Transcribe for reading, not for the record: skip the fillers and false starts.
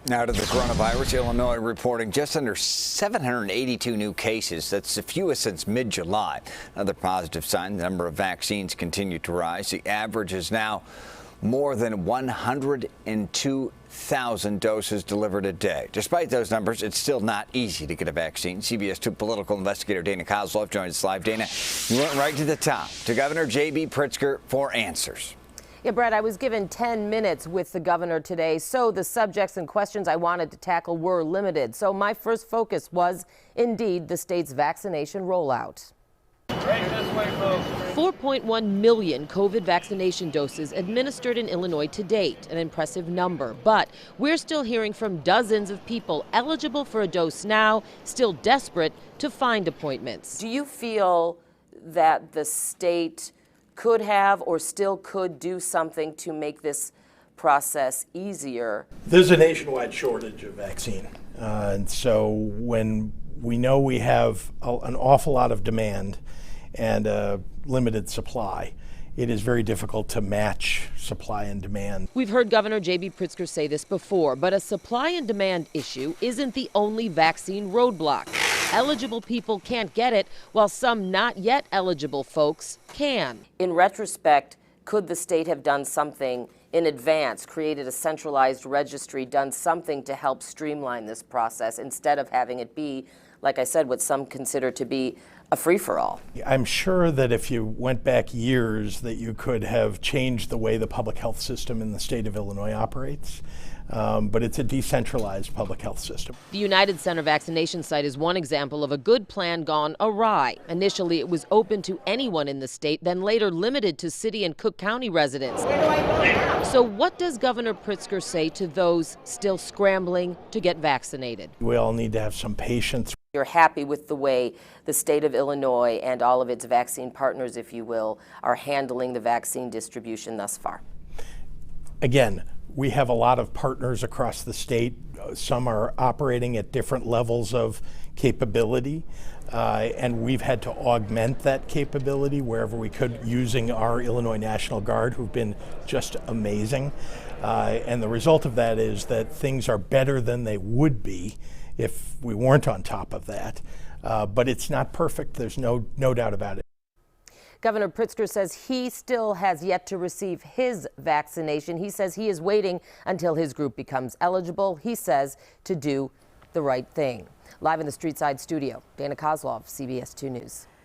Now to the coronavirus, Illinois reporting just under 782 new cases. That's the fewest since mid-July. Another positive sign, the number of vaccines continue to rise. The average is now more than 102,000 doses delivered a day. Despite those numbers, it's still not easy to get a vaccine. CBS 2 political investigator Dana Kozlov joins us live. Dana, you went right to the top, to Governor J.B. Pritzker for answers. Yeah, Brad, I was given 10 minutes with the governor today, so the subjects and questions I wanted to tackle were limited. So my first focus was indeed the state's vaccination rollout. Right this way, folks. 4.1 million COVID vaccination doses administered in Illinois to date, an impressive number. But we're still hearing from dozens of people eligible for a dose now, still desperate to find appointments. Do you feel that the state could have or still could do something to make this process easier? There's a nationwide shortage of vaccine. And so when we know we have an awful lot of demand and a limited supply, it is very difficult to match supply and demand. We've heard Governor J.B. Pritzker say this before, but a supply and demand issue isn't the only vaccine roadblock. Eligible people can't get it, while some not yet eligible folks can. In retrospect, could the state have done something in advance, created a centralized registry, done something to help streamline this process instead of having it be, like I said, what some consider to be a free-for-all? I'm sure that if you went back years that you could have changed the way the public health system in the state of Illinois operates. But it's a decentralized public health system. The United Center vaccination site is one example of a good plan gone awry. Initially, it was open to anyone in the state, then later limited to city and Cook County residents. So what does Governor Pritzker say to those still scrambling to get vaccinated? We all need to have some patience. You're happy with the way the state of Illinois and all of its vaccine partners, if you will, are handling the vaccine distribution thus far? Again, we have a lot of partners across the state. Some are operating at different levels of capability, and we've had to augment that capability wherever we could using our Illinois National Guard, who've been just amazing. And the result of that is that things are better than they would be if we weren't on top of that. But it's not perfect. There's no doubt about it. Governor Pritzker says he still has yet to receive his vaccination. He says he is waiting until his group becomes eligible. He says to do the right thing. Live in the Streetside studio, Dana Kozlov, CBS 2 News.